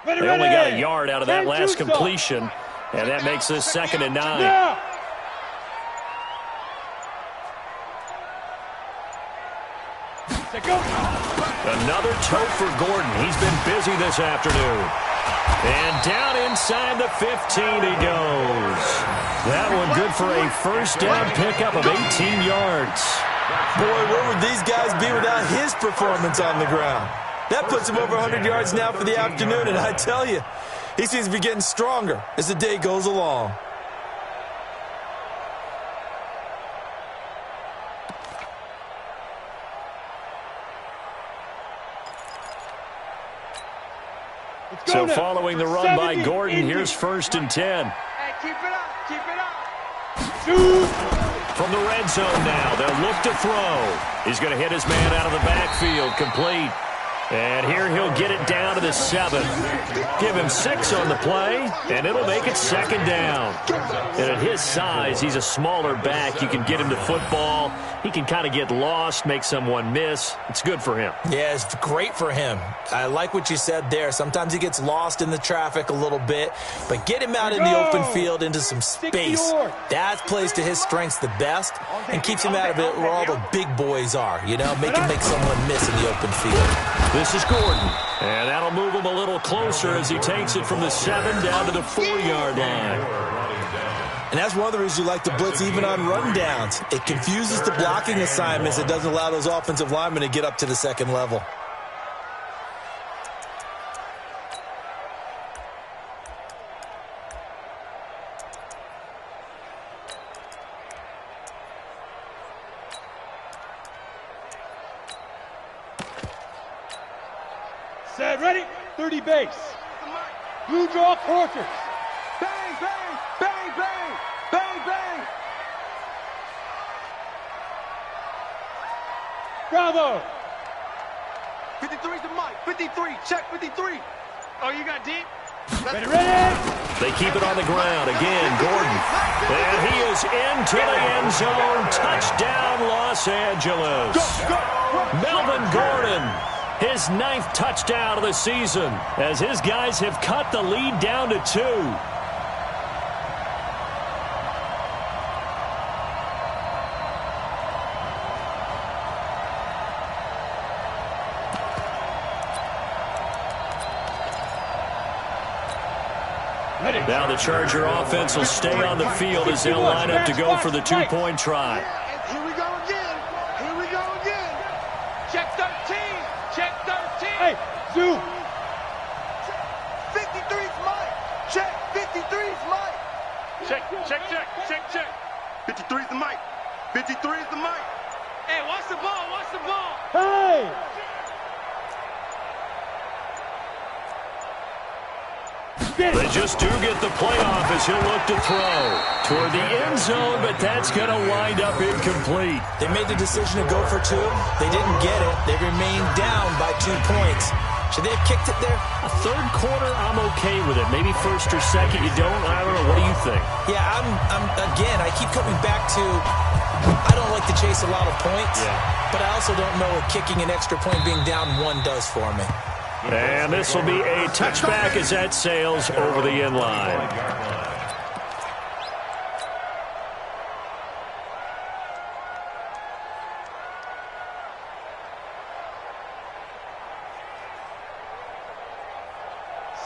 They only got a yard out of that last completion, and that makes this 2nd and 9. Another toe for Gordon. He's been busy this afternoon. And down inside the 15 he goes. That one good for a first down pickup of 18 yards. Boy, where would these guys be without his performance on the ground? That puts him over 100 yards now for the afternoon, and I tell you, he seems to be getting stronger as the day goes along. So following the run by Gordon, here's 1st and 10. Hey, keep it up, keep it up. From the red zone now, they'll look to throw. He's going to hit his man out of the backfield, complete. And here he'll get it down to the 7. Give him 6 on the play, and it'll make it 2nd down. And at his size, he's a smaller back. You can get him to football. He can kind of get lost, make someone miss. It's good for him. Yeah, it's great for him. I like what you said there. Sometimes he gets lost in the traffic a little bit, but get him out in the open field into some space. That plays to his strengths the best and keeps him out of it where all the big boys are, you know, make him make someone miss in the open field. This is Gordon, and that'll move him a little closer as he takes it from the 7 down to the 4-yard line. And that's one of the reasons you like to blitz even on rundowns. It confuses the blocking assignments. It doesn't allow those offensive linemen to get up to the 2nd level. Set, ready, 30 base. Blue draw quarters. Bang, bang, bang, bang, bang, bang. Bravo. 53's the mic, 53, check 53. Oh, you got deep? Ready, ready. They keep it on the ground. Again, Gordon. And he is into the end zone. Touchdown, Los Angeles. Melvin Gordon. His 9th touchdown of the season as his guys have cut the lead down to 2. Now the Charger offense will stay on the field as they'll line up to go for the 2-point try. Here we go again. Here we go again. Check 13. Check 13. Hey, Zoo. 53's Mike. Check 53's Mike. Check, check, check, check, check. 53's the Mike. 53's the Mike. Hey, watch the ball. Watch the ball. Hey. They just do get the playoff as he'll look to throw toward the end zone, but that's going to wind up incomplete. They made the decision to go for 2. They didn't get it. They remained down by 2 points. Should they have kicked it there? A 3rd quarter, I'm okay with it. Maybe 1st or 2nd, you don't. I don't know. What do you think? Yeah, again, I keep coming back to I don't like to chase a lot of points, but I also don't know what kicking an extra point being down 1 does for me. And this will be a touchback as that sails over the end line.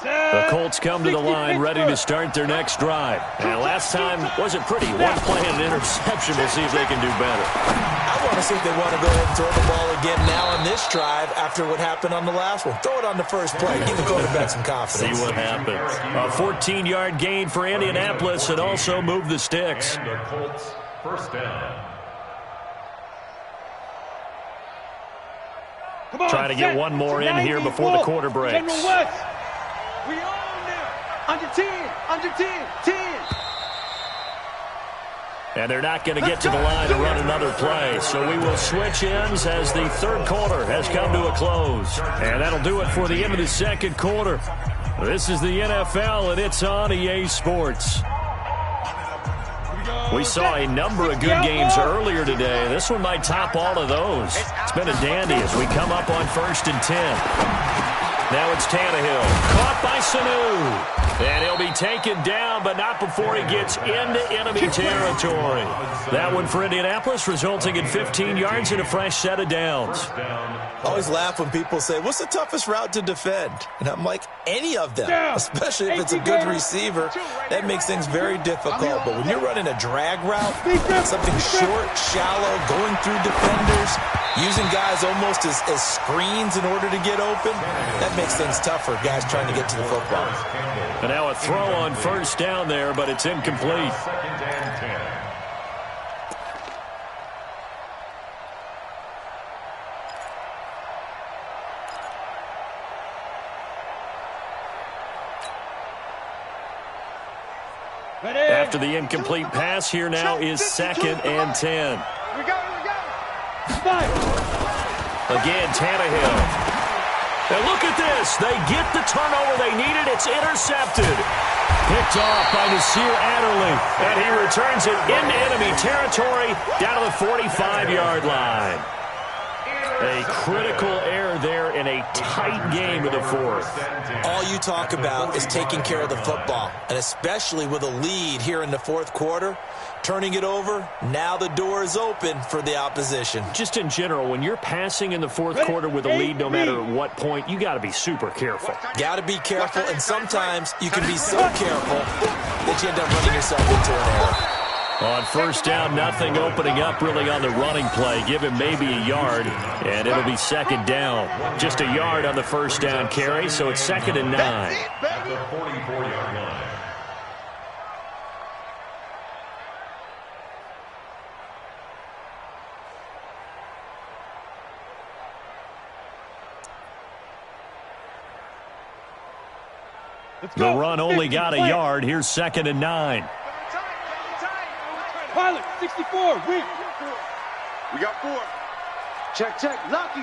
The Colts come to the line ready to start their next drive. And last time wasn't pretty. 1 play and an interception. We'll see if they can do better. I want to see if they want to go ahead and throw the ball again now on this drive after what happened on the last one. Throw it on the first play. Give the quarterback some confidence. See what happens. A 14-yard gain for Indianapolis and also move the sticks. And the Colts first down. Trying to get one more in here before the quarter breaks. General West. We own them. Under 10, under 10, 10. And they're not going to get to the line to run another play. So we will switch ends as the 3rd quarter has come to a close. And that'll do it for the end of the 2nd quarter. This is the NFL, and it's on EA Sports. We saw a number of good games earlier today. This one might top all of those. It's been a dandy as we come up on 1st and 10. Now it's Tannehill. Caught by Sanu. And he'll be taken down, but not before he gets into enemy territory. That one for Indianapolis, resulting in 15 yards and a fresh set of downs. I always laugh when people say, what's the toughest route to defend? And I'm like, any of them, especially if it's a good receiver. That makes things very difficult. But when you're running a drag route, something short, shallow, going through defenders, using guys almost as screens in order to get open, that makes things tougher, guys trying to get to the football. And now a throw on first down there, but it's incomplete. Second and 10. After the incomplete pass, here now is second and 10. Again, Tannehill. And look at this. They get the turnover they needed. It's intercepted. Picked off by Nasir Adderley. And he returns it into enemy territory down to the 45-yard line. A critical error there in a tight game in the fourth. All you talk about is taking care of the football, and especially with a lead here in the fourth quarter, turning it over, now the door is open for the opposition. Just in general, when you're passing in the fourth quarter with a lead, no matter at what point, you got to be super careful. Got to be careful, and sometimes you can be so careful that you end up running yourself into an error. On first down, nothing opening up really on the running play. Give him maybe a yard, and it'll be second down. Just a yard on the first down carry, so it's second and 9. At the 44-yard line. The run only got a yard. Here's second and 9. Pilot, 64, win. We got 4. Check. Lucky.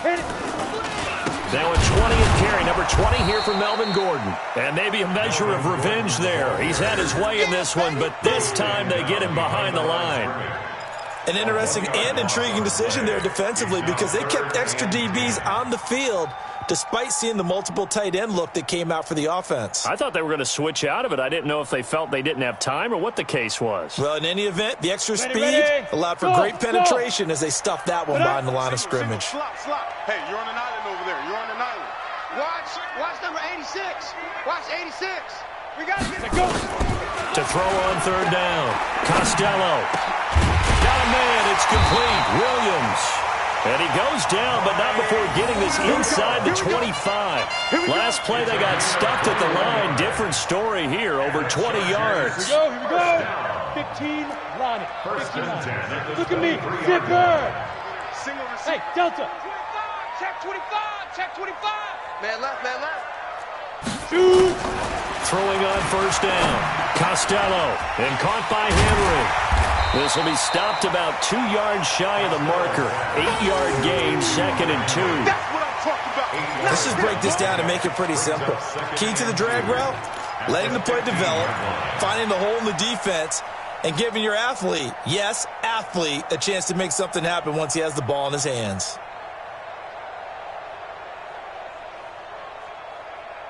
Hit it. Now a 20th carry, number 20 here for Melvin Gordon. And maybe a measure of revenge there. He's had his way in this one, but this time they get him behind the line. An interesting and intriguing decision there defensively because they kept extra DBs on the field despite seeing the multiple tight end look that came out for the offense. I thought they were going to switch out of it. I didn't know if they felt they didn't have time or what the case was. Well, in any event, the extra speed allowed for great penetration as they stuffed that one behind the line of scrimmage. Slop. Hey, you're on an island over there. You're on an island. Watch number 86. Watch 86. We got to get it. To throw on third down. Costello. Got a man. It's complete. Williams. And he goes down, but not before getting this inside the 25. Last play, they got stuffed at the line. Different story here, over 20 yards. Here we go. 15, Ronnie. 15. Look at me, zipper. Hey, Delta. 25, check 25. Man left. Shoot. Throwing on first down. Costello, and caught by Henry. This will be stopped about 2 yards shy of the marker. 8-yard gain, second and 2. That's what I'm talking about. Let's just break this down and make it pretty simple. Key to the drag route, letting the play develop, finding the hole in the defense, and giving your athlete, yes, athlete, a chance to make something happen once he has the ball in his hands.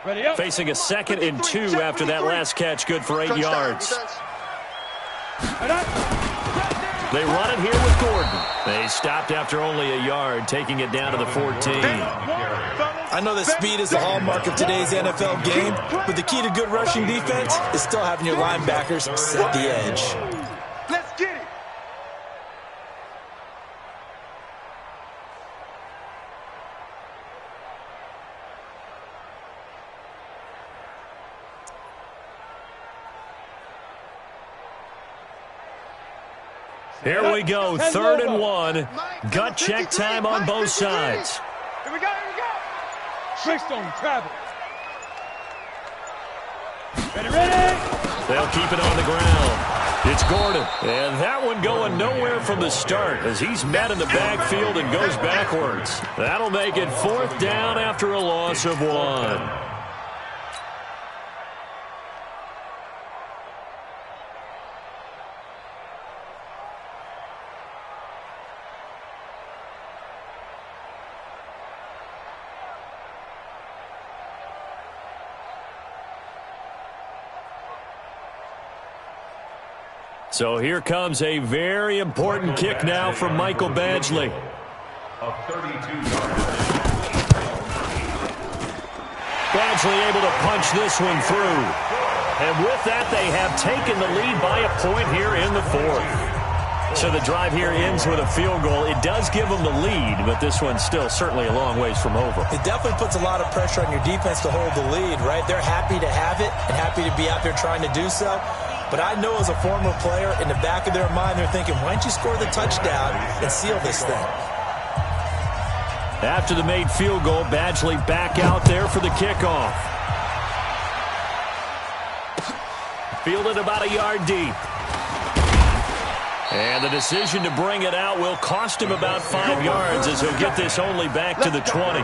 Ready up. Facing a second and 2 after that last catch, good for 8 yards. They run it here with Gordon. They stopped after only a yard, taking it down to the 14. I know that speed is the hallmark of today's NFL game, but the key to good rushing defense is still having your linebackers set the edge. Let's get it. Here we go, third and 1. Gut check time on both sides. Here we go. Trickstone, travel. Ready. They'll keep it on the ground. It's Gordon. And that one going nowhere from the start as he's met in the backfield and goes backwards. That'll make it fourth down after a loss of 1. So here comes a very important kick now from Michael Badgley. Of 32 yards. Badgley able to punch this one through. And with that, they have taken the lead by a point here in the fourth. So the drive here ends with a field goal. It does give them the lead, but this one's still certainly a long ways from over. It definitely puts a lot of pressure on your defense to hold the lead, right? They're happy to have it and happy to be out there trying to do so. But I know as a former player, in the back of their mind, they're thinking, why don't you score the touchdown and seal this thing? After the made field goal, Badgley back out there for the kickoff. Fielded about a yard deep. And the decision to bring it out will cost him about 5 yards as he'll get this only back to the 20.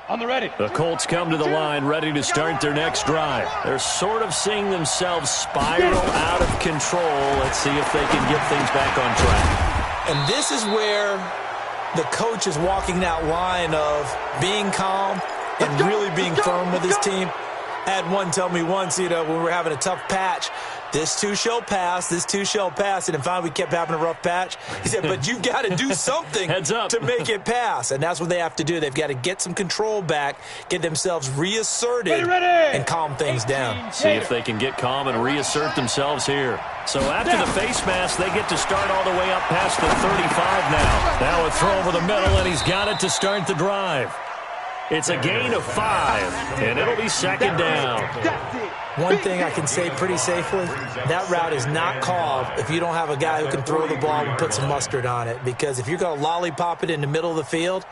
On the ready. The Colts come to the line ready to start their next drive. They're sort of seeing themselves spiral out of control. Let's see if they can get things back on track. And this is where the coach is walking that line of being calm and really being firm with his team. I had one tell me once, when we were having a tough patch, this too shall pass, this too shall pass. And finally, we kept having a rough patch. He said, but you've got to do something to make it pass. And that's what they have to do. They've got to get some control back, get themselves reasserted, and calm things down. See if they can get calm and reassert themselves here. So after the face mask, they get to start all the way up past the 35 now. Now a throw over the middle, and he's got it to start the drive. It's a gain of 5, and it'll be second down. One thing I can say pretty safely, that route is not called if you don't have a guy who can throw the ball and put some mustard on it. Because if you're going to lollipop it in the middle of the field,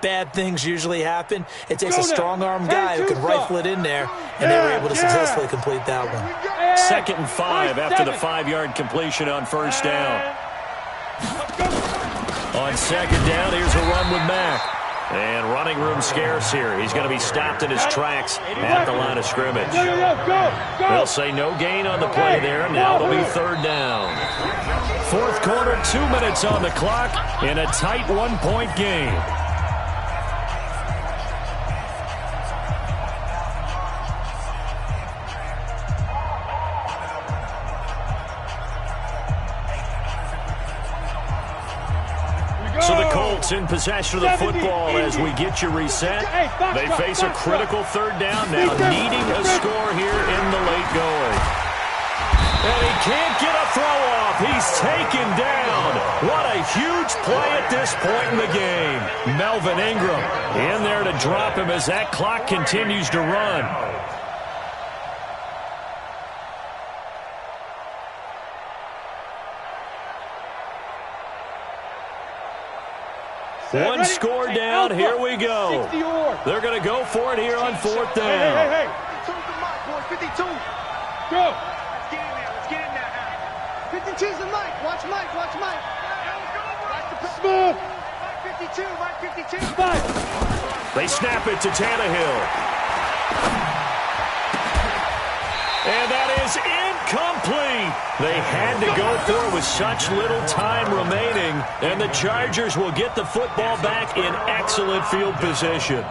bad things usually happen. It takes a strong-arm guy who can rifle it in there, and they were able to successfully complete that one. Second and 5 after the 5-yard completion on first down. On second down, here's a run with Mack. And running room scarce here. He's going to be stopped in his tracks at the line of scrimmage. They'll say no gain on the play there. Now it'll be third down. Fourth quarter, 2 minutes on the clock in a tight 1-point game. So the Colts in possession of the football as we get you reset. They face a critical third down now, needing a score here in the late going. And he can't get a throw off. He's taken down. What a huge play at this point in the game. Melvin Ingram in there to drop him as that clock continues to run. One score down, here we go. They're going to go for it here on fourth down. Hey. 52. Go. Let's get in there. 52's the Mike. Watch Mike. Smooth. Mike 52. Five. They snap it to Tannehill. And that is incomplete. They had to go for it with such little time remaining, and the Chargers will get the football back in excellent field position.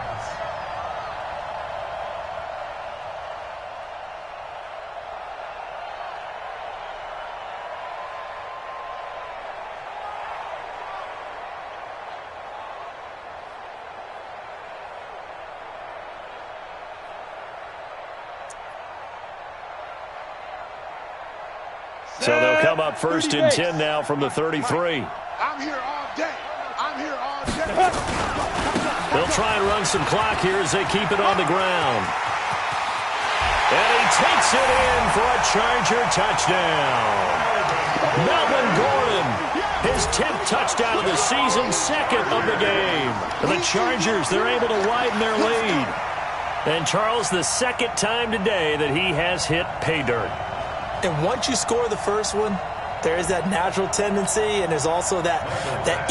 So they'll come up first and 10 now from the 33. I'm here all day. They'll try and run some clock here as they keep it on the ground. And he takes it in for a Charger touchdown. Melvin Gordon, his 10th touchdown of the season, second of the game. The Chargers, they're able to widen their lead. And Charles, the second time today that he has hit pay dirt. And once you score the first one, there is that natural tendency, and there's also that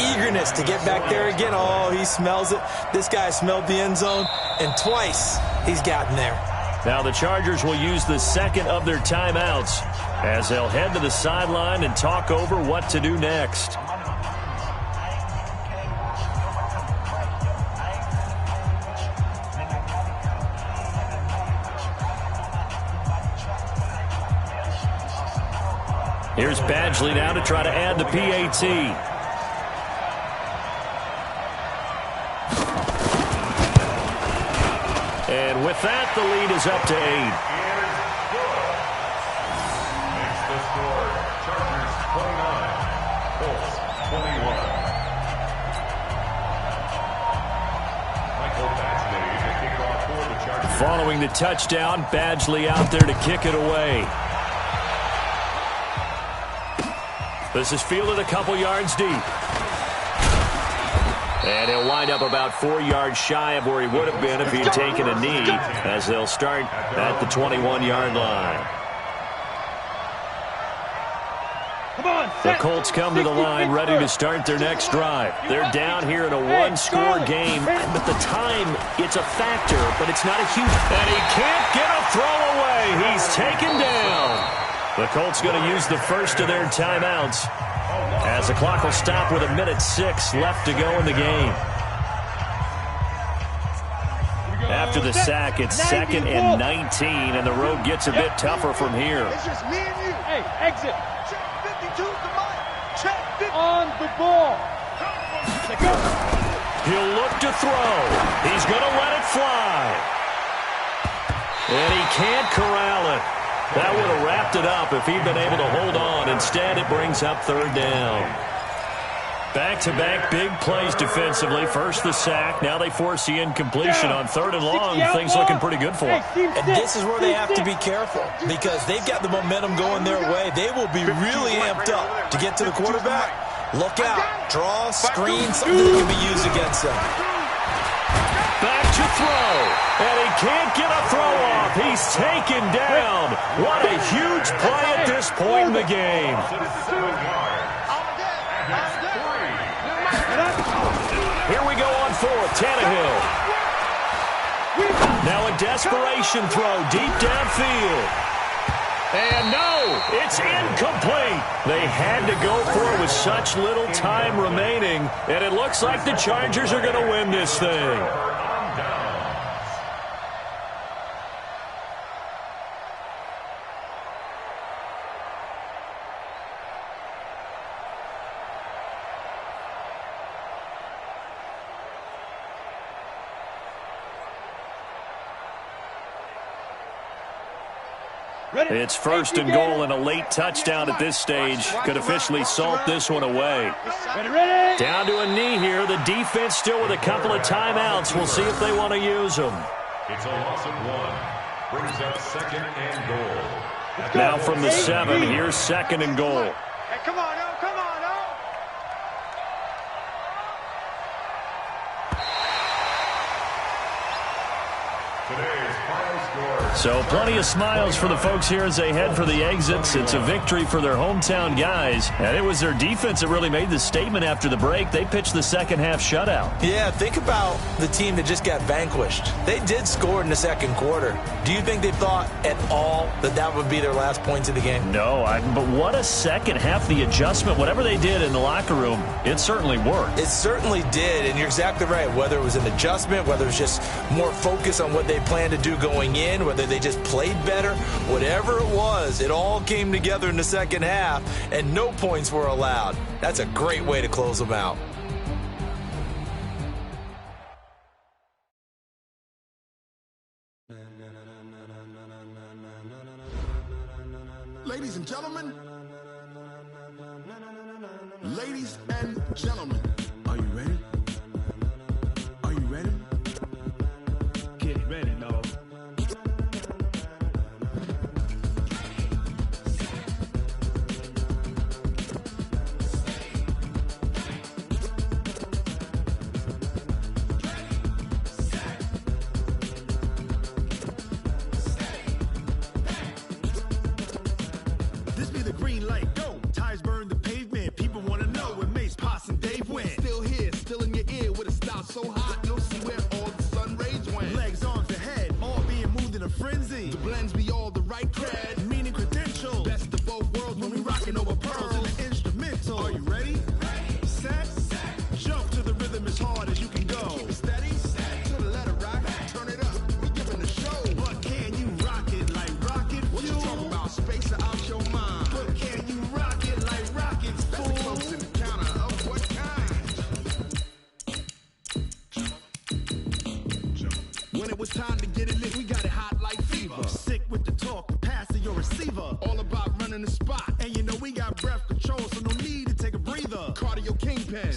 eagerness to get back there again. Oh, he smells it. This guy smelled the end zone, and twice he's gotten there. Now the Chargers will use the second of their timeouts as they'll head to the sideline and talk over what to do next. Here's Badgley now to try to add the PAT. And with that, the lead is up to 8. Makes the score. Chargers 29, Colts 21. Michael Badgley to kick off for the Chargers. Following the touchdown, Badgley out there to kick it away. This is fielded a couple yards deep. And he'll wind up about 4 yards shy of where he would have been if he had taken a knee, as they'll start at the 21-yard line. The Colts come to the line ready to start their next drive. They're down here in a one-score game, but the time, it's a factor, but it's not a huge... And he can't get a throw away. He's taken down. The Colts going to use the first of their timeouts as the clock will stop with 1:06 left to go in the game. After the sack, it's 2nd and 19, and the road gets a bit tougher from here. It's just me and you. Hey, exit. Check 52 the mic. Check 50. On the ball. He'll look to throw. He's going to let it fly. And he can't corral it. That would have wrapped it up if he'd been able to hold on. Instead, it brings up 3rd down. Back-to-back big plays defensively. First the sack. Now they force the incompletion on 3rd and long. Things looking pretty good for them. And this is where they have to be careful because they've got the momentum going their way. They will be really amped up to get to the quarterback. Look out. Draw, screen, something that can be used against them. Back to throw. And he can't get a throw off. He's taken down. What a huge play at this point in the game. Here we go on 4th. Tannehill. Now a desperation throw deep downfield. And no, it's incomplete. They had to go for it with such little time remaining. And it looks like the Chargers are going to win this thing. It's 1st and goal, and a late touchdown at this stage could officially salt this one away. Down to a knee here. The defense still with a couple of timeouts. We'll see if they want to use them. It's a loss of 1. Brings up 2nd and goal. Now from the 7, here's 2nd and goal. Hey, come on, now, come on, Today's final score. So plenty of smiles for the folks here as they head for the exits. It's a victory for their hometown guys. And it was their defense that really made the statement after the break. They pitched the second half shutout. Yeah, think about the team that just got vanquished. They did score in the 2nd quarter. Do you think they thought at all that that would be their last points of the game? No, but what a second half. The adjustment, whatever they did in the locker room, it certainly worked. It certainly did, and you're exactly right. Whether it was an adjustment, whether it was just more focus on what they planned to do going in, whether they just played better, whatever it was, it all came together in the second half, and no points were allowed. That's a great way to close them out. Ladies and gentlemen, are you ready? Are you ready? Get ready, dog. This be the green light, go. Tires burn the pavement. People want to know when Mace, Poss, and Dave win. When it was time to get it lit, we got it hot like fever. Sick with the talk, passing your receiver. All about running the spot. And you know we got breath control, so no need to take a breather. Cardio kingpin.